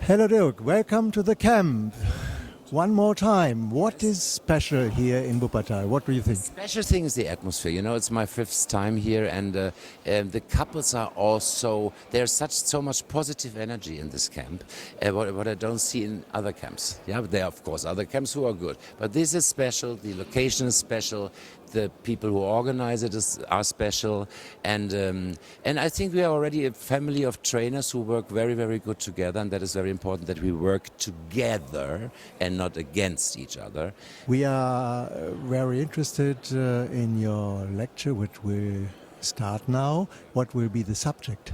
Hello Dirk, welcome to the camp. One more time, what is special here in WUPPERTAL? What do you think? Special thing is the atmosphere. You know, it's my 5th time here, and the couples are also, there's so much positive energy in this camp, what I don't see in other camps. Yeah, there are of course other camps who are good, but this is special. The location is special. The people who organize it are special, and I think we are already a family of trainers who work very, very good together, and that is very important that we work together and not against each other. We are very interested in your lecture, which will start now. What will be the subject?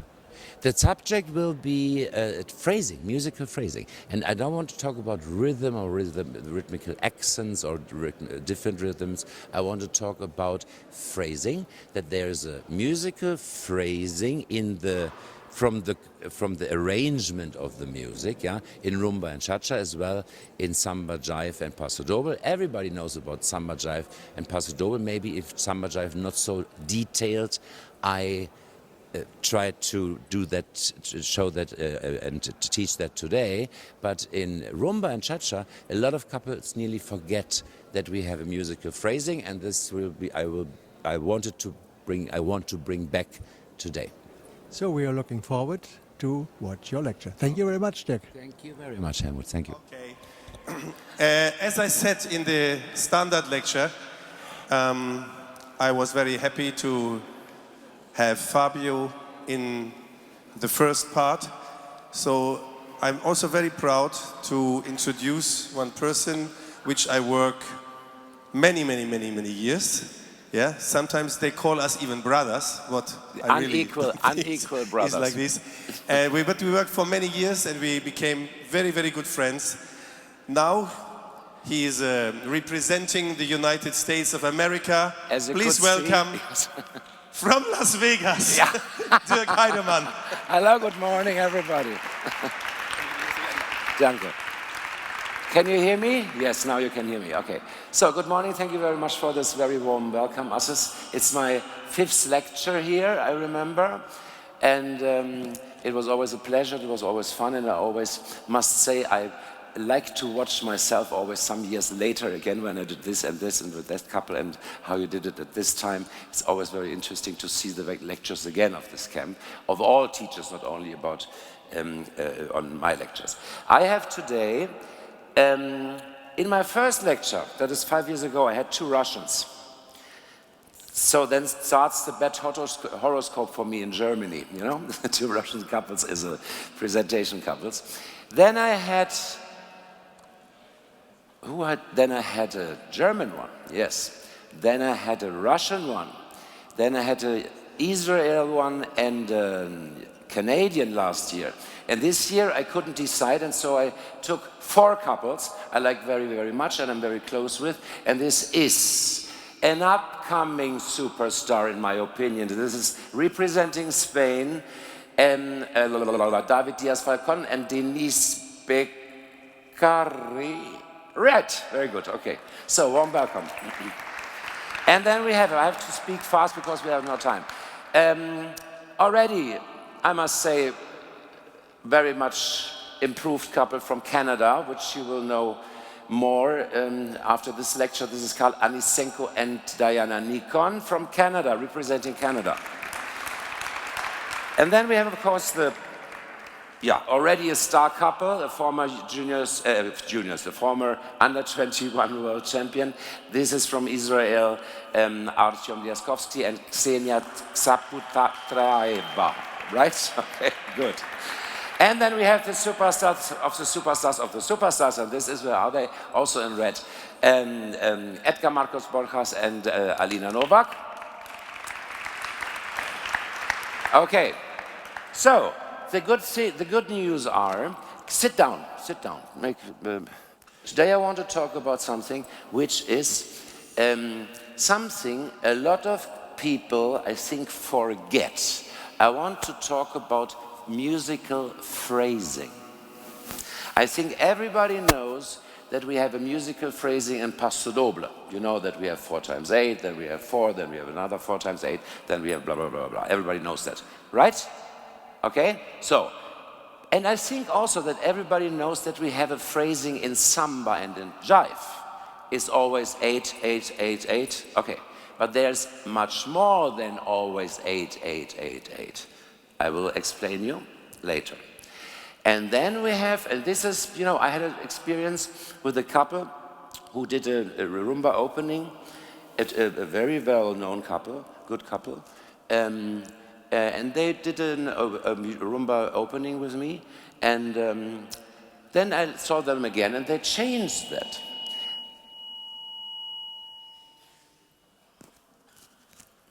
The subject will be phrasing, musical phrasing. And I don't want to talk about rhythm or rhythmical accents or different rhythms. I want to talk about phrasing, that there's a musical phrasing from the arrangement of the music, yeah, in rumba and cha-cha as well, in samba, jive and paso doble. Everybody knows about samba, jive and paso doble. Maybe if samba, jive not so detailed, I try to do that, to show that and to teach that today. But in rumba and cha-cha, a lot of couples nearly forget that we have a musical phrasing, and this will be I want to bring back today. So we are looking forward to watch your lecture. Thank you very much, Dirk. Thank you very much, Helmut. Thank you. Okay. As I said in the standard lecture, I was very happy to have Fabio in the first part. So I'm also very proud to introduce one person which I work many years. Yeah, sometimes they call us even brothers. What I unequal brothers. Is like this. But we worked for many years and we became very good friends. Now he is representing the United States of America. Please welcome from Las Vegas, yeah. Dirk Heidemann. Hello, good morning, everybody. Danke. Can you hear me? Yes, now you can hear me. Okay. So, good morning. Thank you very much for this very warm welcome. It's my 5th lecture here, I remember. And it was always a pleasure. It was always fun. And I always must say I like to watch myself always some years later again when I did this and with that couple and how you did it at this time. It's always very interesting to see the lectures again of this camp, of all teachers, not only about on my lectures. I have today, in my first lecture, that is 5 years ago, I had 2 Russians. So then starts the bad horoscope for me in Germany, you know, 2 Russian couples is a presentation couples. Then I had Then I had a German one, yes. Then I had a Russian one. Then I had an Israel one and a Canadian last year. And this year I couldn't decide, and so I took 4 couples I like very much and I'm very close with. And this is an upcoming superstar, in my opinion. This is representing Spain, and David Diaz Falcon and Denise Beccari. Red, very good, okay. So, warm welcome. And then I have to speak fast because we have no time. Already, I must say, very much improved couple from Canada, which you will know more after this lecture. This is Karl, Aniscenko and Dayana, Nikon from Canada, representing Canada. And then we have, of course, already a star couple, a former the former under-21 world champion. This is from Israel, Artyom Liaskovsky and Ksenia Zaputriaeva, right? Okay, good. And then we have the superstars of the superstars of the superstars, and this is where are they? Also in red. Edgar, Borjas and Alina, Nowak. Okay, so the good news are, sit down. Today I want to talk about something which is something a lot of people, I think, forget. I want to talk about musical phrasing. I think everybody knows that we have a musical phrasing in paso doble. You know that we have 4 times 8, then we have 4, then we have another 4 times 8, then we have blah, blah, blah, blah. Everybody knows that, right? Okay? So, And I think also that everybody knows that we have a phrasing in samba and in jive. It's always 8, 8, 8, 8. Okay, but there's much more than always 8, 8, 8, 8. I will explain you later. And then we have, and this is, you know, I had an experience with a couple who did a rumba opening, a very well-known couple, good couple, and they did a rumba opening with me, and then I saw them again, and they changed that.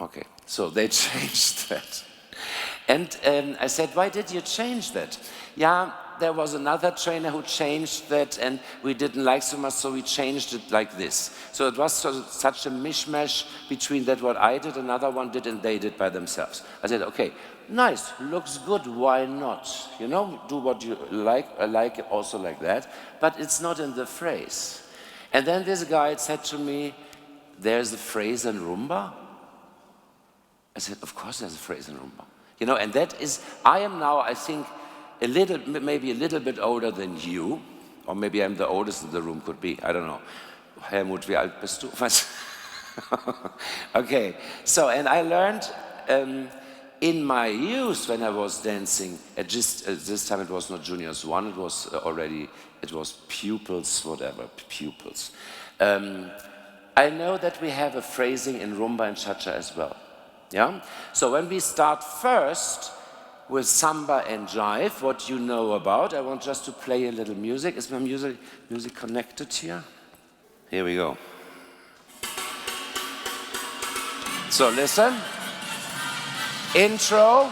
Okay, so they changed that. And I said, why did you change that? Yeah, there was another trainer who changed that and we didn't like so much, so we changed it like this. So it was such a mishmash between that what I did, another one did, and they did by themselves. I said, okay, nice, looks good, why not? You know, do what you like, I like it also like that, but it's not in the phrase. And then this guy said to me, there's a phrase in rumba? I said, of course there's a phrase in rumba. You know, and that is, I am now, I think, maybe a little bit older than you, or maybe I'm the oldest in the room, could be, I don't know. Helmut, wie alt bist du? Okay, so, and I learned in my youth when I was dancing, at this time it was not juniors one, it was it was pupils, whatever, pupils. I know that we have a phrasing in rumba and cha-cha as well. Yeah? So when we start first with samba and jive, what you know about, I want just to play a little music. Is my music connected here? Here we go. So listen. Intro.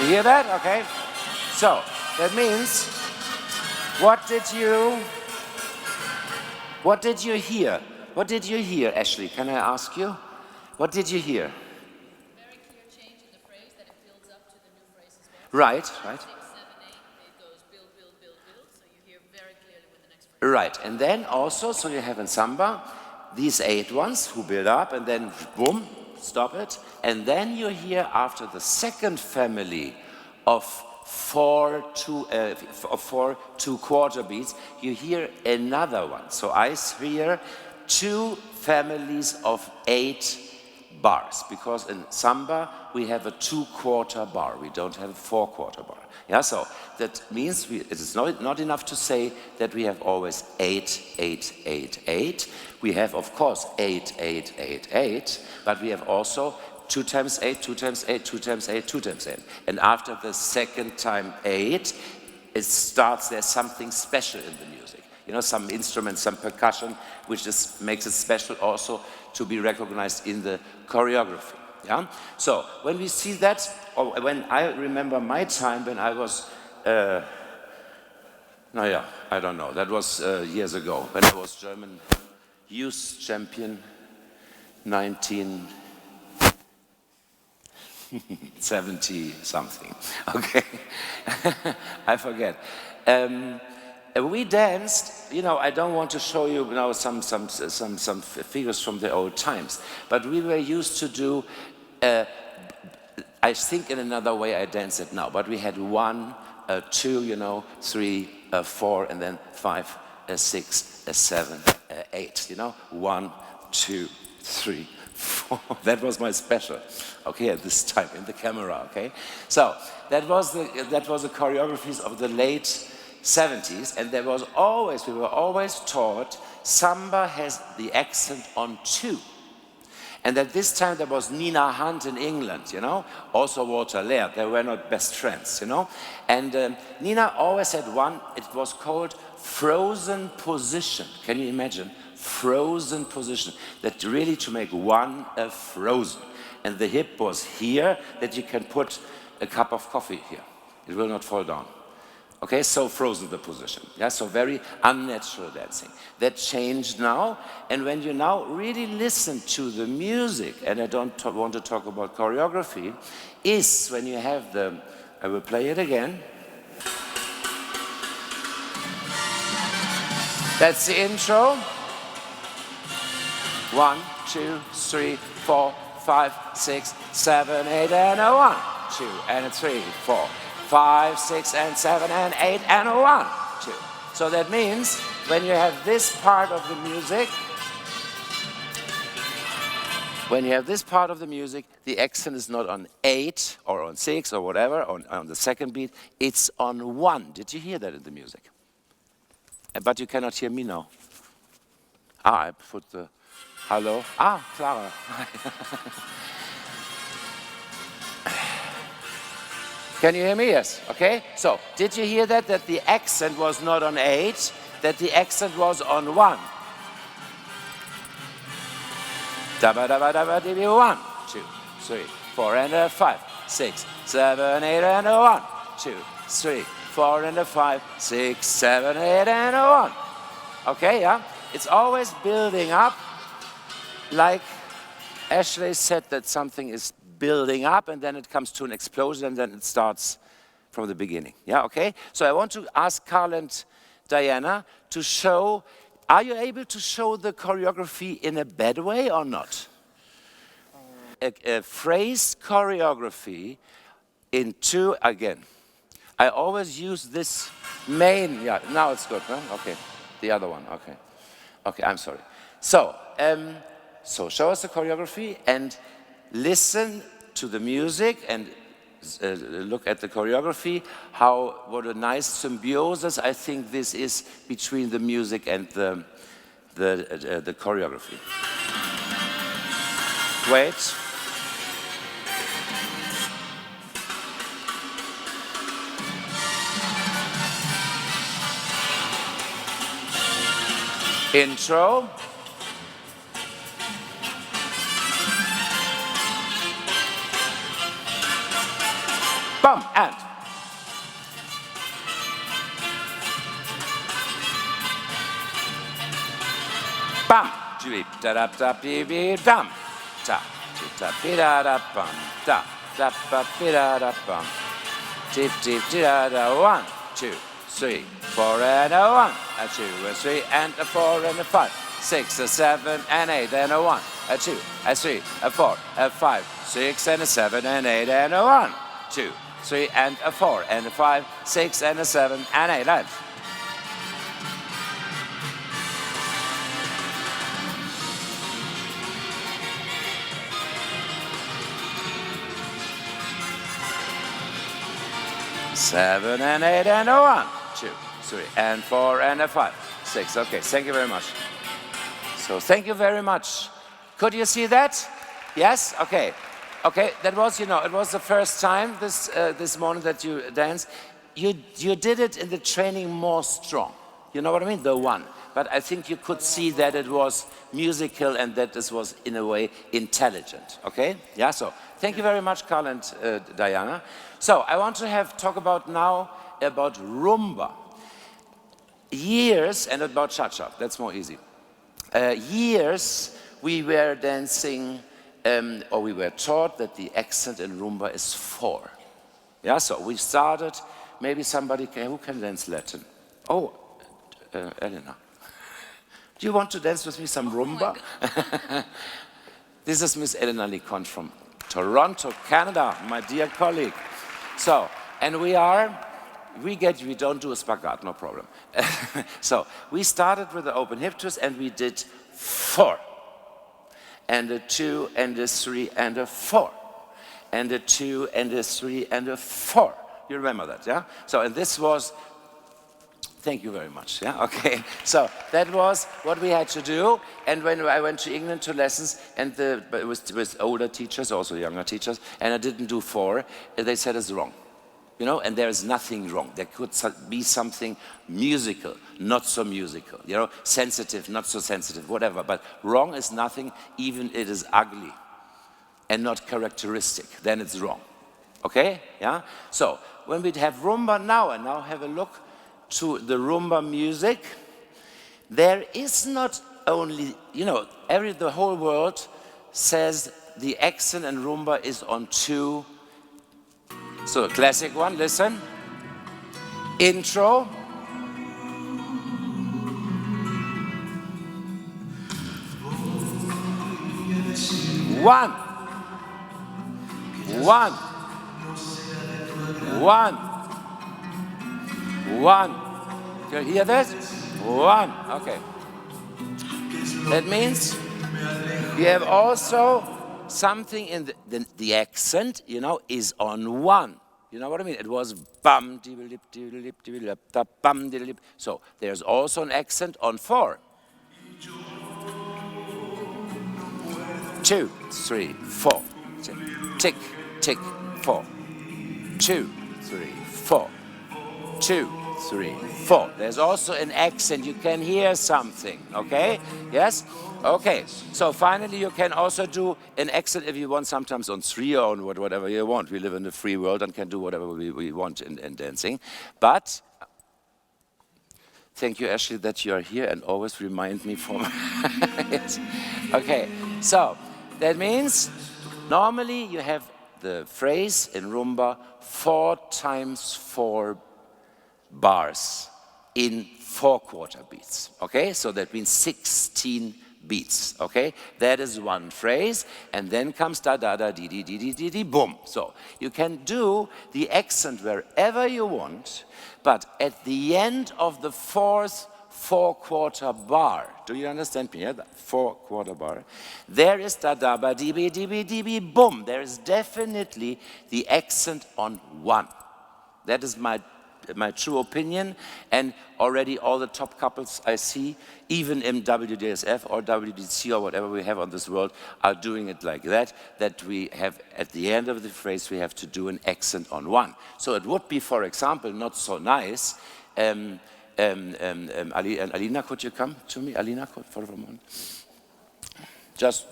You hear that? Okay. So, that means, what did you hear? What did you hear, Ashley? Can I ask you? What did you hear? Very clear change in the phrase that it builds up to the new phrase as well. Right, right. 6, 7, 8, it goes build, build, build, build. So you hear very clearly with the next phrase. Right, and then also, so you have in samba, these 8 ones who build up, and then boom, stop it. And then you hear after the second family of 4 2/4 beats, you hear another one. So I hear 2 families of 8 bars, because in samba we have a 2/4 bar, we don't have a 4/4 bar. Yeah, so that means it is not enough to say that we have always 8, 8, 8, 8. We have, of course, 8, 8, 8, 8, but we have also 2 times 8, 2 times 8, 2 times 8, 2 times 8. And after the second time 8, it starts, there's something special in the music. You know, some instrument, some percussion, which makes it special also to be recognized in the choreography. Yeah? So, when we see that, or when I remember my time when I was, I don't know, that was years ago, when I was German youth champion, 1970 something, okay, I forget. We danced, you know, I don't want to show you now some figures from the old times, but we were used to do, I think in another way I dance it now, but we had 1, 2, you know, 3, 4, and then 5, 6, 7, 8, you know, 1, 2, 3, 4. That was my special. Okay, at this time in the camera. Okay, so that was the choreographies of the late 70s, and we were always taught samba has the accent on 2. And at this time there was Nina Hunt in England, you know, also Walter Laird. They were not best friends, you know. And Nina always had one, it was called frozen position. Can you imagine? Frozen position. That really to make one frozen. And the hip was here, that you can put a cup of coffee here. It will not fall down. Okay, so frozen the position. Yeah, so very unnatural dancing. That changed now, and when you now really listen to the music, and I don't want to talk about choreography, is when you have the, I will play it again. That's the intro. 1, 2, 3, 4, 5, 6, 7, 8, and a 1, 2, and a 3, 4, 5, 6, and 7, and 8, and a 1, 2. So that means when you have this part of the music, the accent is not on 8 or on 6 or whatever, on the second beat, it's on 1. Did you hear that in the music? But you cannot hear me now. I put the, hello? Clara. Can you hear me? Yes. Okay. So, did you hear that the accent was not on 8, that the accent was on 1? Dabba dabba dabba dibby 1, 2, 3, 4 and a 5, 6, 7, 8 and a 1, 2, 3, 4 and a 5, 6, 7, 8 and a 1. Okay, yeah? It's always building up, like Ashley said that something is building up and then it comes to an explosion and then it starts from the beginning. Yeah, okay? So I want to ask Karl and Dayana to show, are you able to show the choreography in a bad way or not? A phrase choreography in 2, again. I always use this main, yeah, now it's good, huh? Okay, the other one, okay. Okay, I'm sorry. So, so show us the choreography and listen to the music and look at the choreography, what a nice symbiosis I think this is between the music and the choreography. Wait. Intro. Bum, and. Bum. Dweep, da da da dee dee dum. Da da da da da bum. Da da da da da bum. Deep deep da da 1, 2, 3, 4 and a 1, a 2, a 3 and a 4 and a 5, 6, a 7 and 8 and a 1, a 2, a 3, a 4, a 5, 6 and a 7 and 8 and a 1, 2, 3 and a 4 and a 5, 6 and a 7 and 8 and. Seven and 8 and a 1, 2, 3 and 4 and a 5, 6. Okay, thank you very much. So thank you very much. Could you see that? Yes? Okay. Okay, that was, it was the first time this morning that you danced. You did it in the training more strong. You know what I mean? The 1. But I think you could see that it was musical and that this was, in a way, intelligent. Okay? Yeah, so thank you very much, Karl and Dayana. So I want to talk about now about rumba. Years, and about cha-cha, that's more easy. Years we were dancing, or we were taught that the accent in rumba is 4. Yeah, so we started, maybe somebody who can dance Latin? Oh, Elena. Do you want to dance with me some rumba? This is Miss Elena Nikon from Toronto, Canada, my dear colleague. So, and we don't do a spagat, no problem. So, we started with the open hip twist and we did 4. And a 2 and a 3 and a 4. And a 2 and a 3 and a 4. You remember that, yeah? So, and this was, thank you very much, yeah, okay. So, that was what we had to do. And when I went to England to lessons, and it was with older teachers, also younger teachers, and I didn't do 4, they said it's wrong. You know, and there is nothing wrong. There could be something musical, not so musical. You know, sensitive, not so sensitive, whatever. But wrong is nothing, even it is ugly and not characteristic. Then it's wrong. Okay? Yeah? So, when we have rumba now, and now have a look to the rumba music, there is not only, you know, the whole world says the accent in rumba is on 2. So a classic one, listen. Intro. One. One. One. One. Do you hear that? One. Okay. That means you have also something in the accent, you know, is on 1. You know what I mean? It was bum, diddle-lip, diddle-lip, diddle-lip, bum, diddle-lip. So there's also an accent on 4. 2, 3, 4. Tick, tick, 4. 2, 3, 4. 2, 3, 4. There's also an accent. You can hear something, okay? Yes? Okay. So finally, you can also do an accent if you want, sometimes on 3 or on whatever you want. We live in a free world and can do whatever we want in dancing. But thank you, Ashley, that you are here and always remind me for yes. Okay. So that means normally you have the phrase in rumba 4 times 4 bars in 4/4 beats, okay? So that means 16 beats, okay? That is one phrase, and then comes da-da-da-dee-dee-dee-dee-dee, boom. So you can do the accent wherever you want, but at the end of the 4th 4/4 bar, do you understand me? Yeah, the 4/4 bar. There is da-da-ba-dee-bee-dee-bee-dee-bee, boom. There is definitely the accent on 1. That is my true opinion, and already all the top couples I see, even in WDSF or WDC or whatever we have on this world, are doing it like that, that we have, at the end of the phrase, we have to do an accent on 1. So it would be, for example, not so nice, Alina, could you come to me? Alina, for a moment. Just,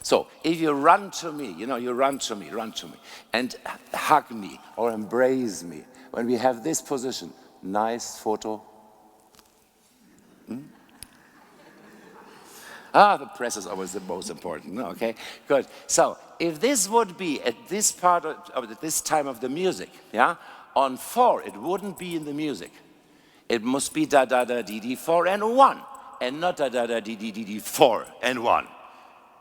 so if you run to me, you know, you run to me, and hug me or embrace me, when we have this position, nice photo. The press is always the most important, okay? Good. So, if this would be at this part of this time of the music, yeah, on 4, it wouldn't be in the music. It must be da-da-da-dee-dee 4 and 1, and not da-da-da-dee-dee-dee 4 and 1.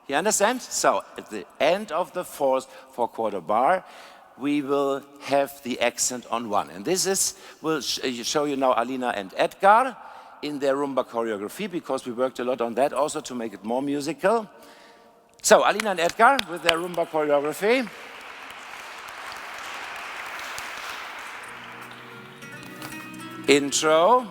You understand? So, at the end of the 4th 4/4 bar, we will have the accent on 1. And this will show you now Alina and Edgar in their rumba choreography, because we worked a lot on that also to make it more musical. So, Alina and Edgar with their rumba choreography. Intro.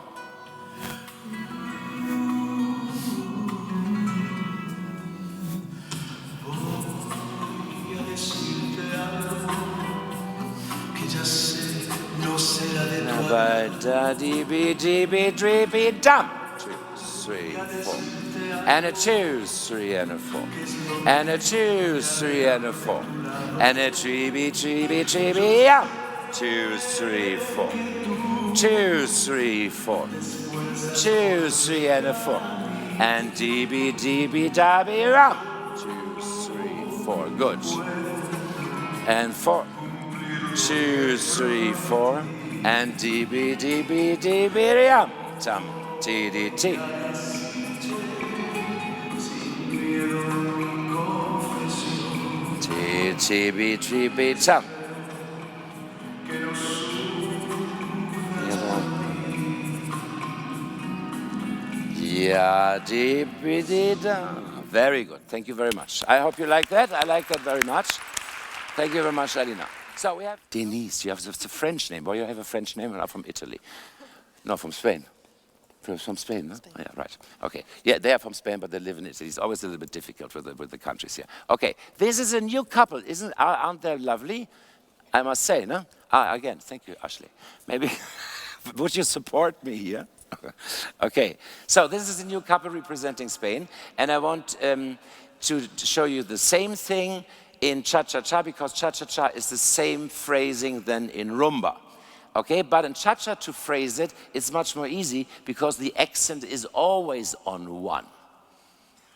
Ba-da-dee-bee-dee-bee-dee-bee-dum. 2, 3, 4. And a 2, 3, and a 4. And a 2, 3, and a 4. And a tree-bee-tree-bee-tree-bee-yum. 2, 3, 4. 2, 3, 4. 2, 3, and a 4. And dee-bee-dee-bee-da-bee-rum. 2, 3, 4. Good. And 4. 2, 3, 4. And dee-bee-dee-bee-dee-bee-yum. Tum, tee-dee-tee. Tee-tee-bee-tree-bee-tum. Yeah, dee-bee-dee-da. Very good. Thank you very much. I hope you like that. I like that very much. Thank you very much, Alina. So we have Denise. You have it's a French name, or you have a French name, or from Italy? No, from Spain. From Spain, no? Spain. Oh, yeah, right. Okay. Yeah, they are from Spain, but they live in Italy. It's always a little bit difficult with the countries here. Okay. This is a new couple, aren't they lovely? I must say, no? Again, thank you, Ashley. Maybe would you support me here? Okay. So this is a new couple representing Spain, and I want to show you the same thing in cha-cha-cha because cha-cha-cha is the same phrasing than in rumba. Okay, but in cha-cha to phrase it, it's much more easy because the accent is always on 1.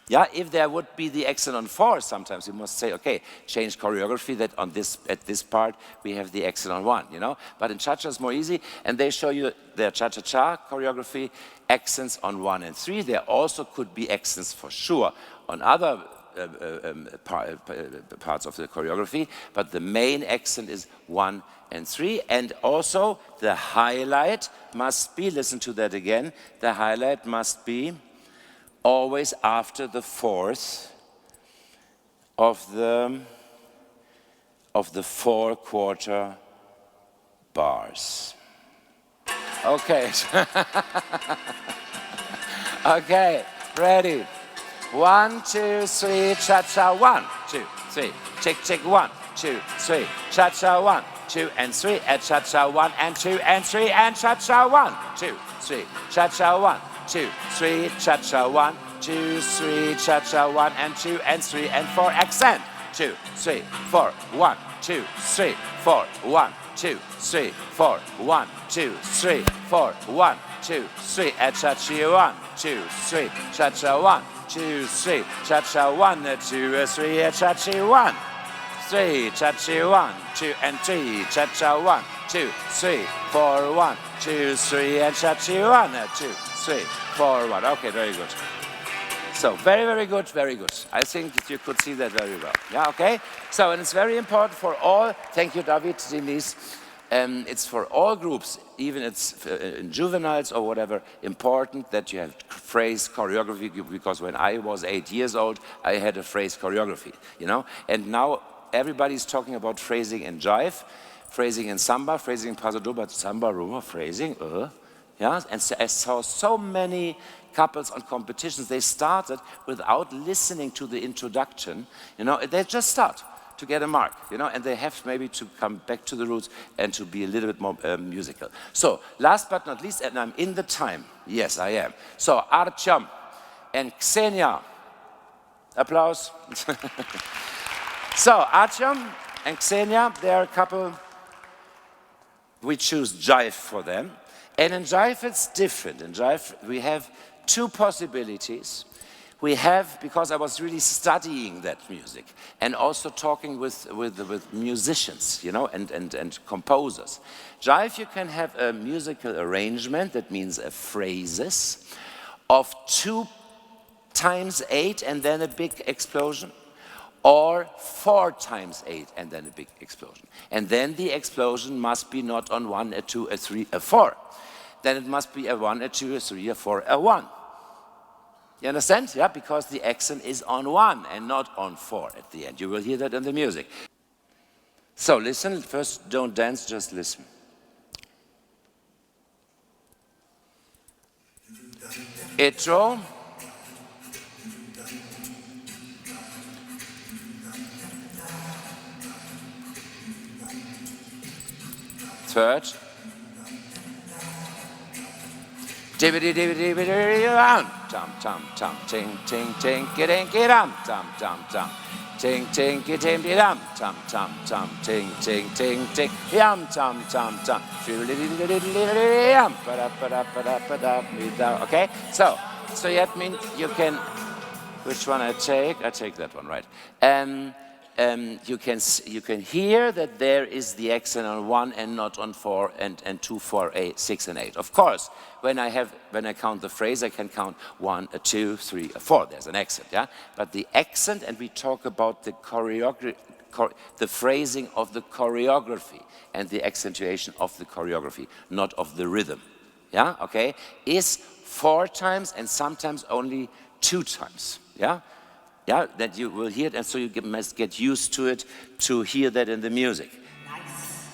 Yeah, if there would be the accent on 4, sometimes you must say, okay, change choreography that on this, at this part we have the accent on 1, you know. But in cha-cha it's more easy, and they show you their cha-cha-cha choreography, accents on 1 and 3. There also could be accents for sure on other parts of the choreography, but the main accent is 1 and 3, and also the highlight must be, listen to that again, the highlight must be always after the 4th of the 4/4 bars. Okay. Okay, ready. 1, 2, 3, cha-cha, 1, 2, 3, chick, 1, 2, 3, cha-cha, 1, 2, and 3, and cha-cha, 1, and 2, and 3, and cha-cha, 1, 2, 3, cha-cha, 1, 2, 3, cha-cha, 1, 2, 3, cha-cha, 1, and 2, and 3, and 4, accent, 2, 3, 4, 1, 2, 3, 4, 1, 2, 3, 4, 1, 2, 3, 4, 1, 2, 3, and cha-cha, 1, 2, 3, cha-cha, 1, 2, 3, cha-cha, 1, 2, 3, cha-cha, 1, 3, cha-cha, 1, 2, and 3, cha-cha, 1, 2, 3, 4, 1, 2, 3, and cha-cha, 1, 2, 3, 4, 1. Okay, very good. So, very good, very good. I think you could see that very well. Yeah, okay? So, and it's very important for all, thank you, David, Denise, it's for all groups, even it's in juveniles or whatever, important that you have phrase choreography, because when I was 8 years old, I had a phrase choreography, you know? And now everybody's talking about phrasing in jive, phrasing in samba, phrasing in paso doble, but samba, rumba, phrasing, yeah? And so I saw so many couples on competitions, they started without listening to the introduction, you know, they just start to get a mark, you know, and they have maybe to come back to the roots and to be a little bit more musical. So, last but not least, and I'm in the time, yes, I am. So, Artyom and Ksenia, applause. So, Artyom and Ksenia, they're a couple, we choose jive for them. And in jive, it's different. In jive, we have 2 possibilities. We have, because I was really studying that music and also talking with musicians, you know, and composers. Jive, you can have a musical arrangement, that means a phrases, of 2 times 8 and then a big explosion, or 4 times 8 and then a big explosion. And then the explosion must be not on 1, a 2, a 3, a 4. Then it must be a 1, a 2, a 3, a 4, a 1. You understand? Yeah, because the accent is on 1 and not on 4 at the end. You will hear that in the music. So listen, first don't dance, just listen. Intro. Third. Dibbity dibbity dibbity ram, tam tam tam, ting ting ting, kidding kidam, tam tam tam, ting ting kidim didam, tam tam tam, ting ting ting ting, yam tam tam tam, yam, okay. So that means you can. Which one I take? I take that one, right? You can hear that there is the accent on 1 and not on 4 and 2, 4, 8, 6, and 8. Of course, when I count the phrase, I can count 1, 2, 3, 4. There's an accent, yeah. But the accent, and we talk about the choreography, the phrasing of the choreography and the accentuation of the choreography, not of the rhythm, yeah. Okay, is 4 times and sometimes only 2 times, yeah. Yeah, that you will hear it, and so you must get used to it to hear that in the music. Nice.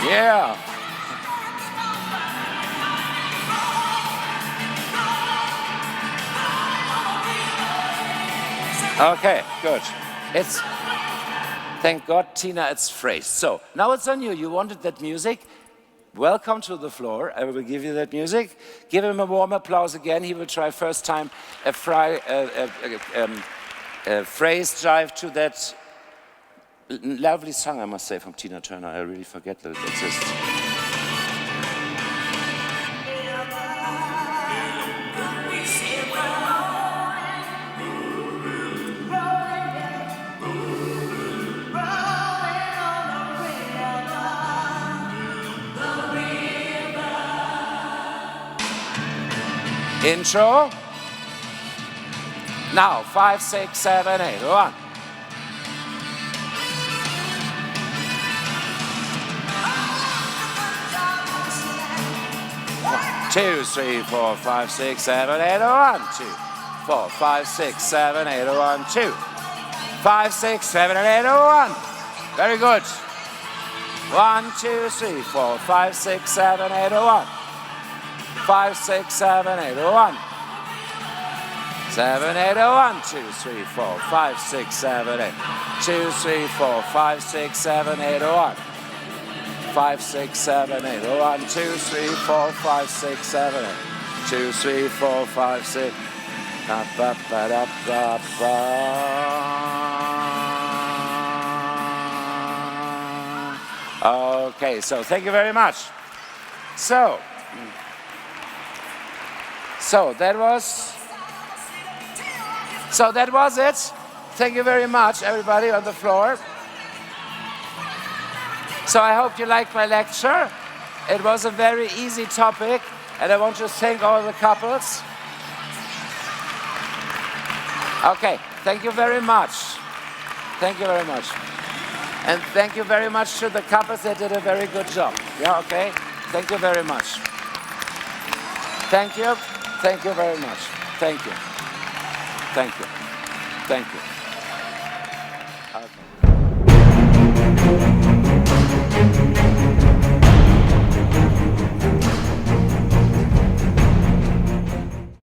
Yeah. Okay, good. Thank God, Tina, it's phrased. So, now it's on you. You wanted that music. Welcome to the floor. I will give you that music. Give him a warm applause again. He will try first time a phrase jive to that lovely song, I must say, from Tina Turner. I really forget that it exists. Intro. Now, 5, 6, 7, 8, 1. 2, 3, 4, 5, 6, 7, 8, 1, 2, 4, 5, 6, 7, 8, 1, 2, 5, 6, 7, 8, 1. Very good. 1, 2, 3, 4, 5, 6, 7, 8, 1. 5, 6, 7, 8, 1. 7, 8, 1, 2, 3, 4, 5, 6, 7, 8. 2, 3, 4, 5, 6, 7, 8, 1. 5, 6, 7, 8, 1, 2, 3, 4, 5, 6, 7, 8. 2, 3, 4, 5, 6. Okay, so thank you very much. So that was it. Thank you very much, everybody on the floor. So I hope you liked my lecture. It was a very easy topic, and I want to thank all the couples. Okay, thank you very much. Thank you very much. And thank you very much to the couples that did a very good job. Yeah, okay? Thank you very much. Thank you. Thank you very much. Thank you. Thank you. Thank you. Okay.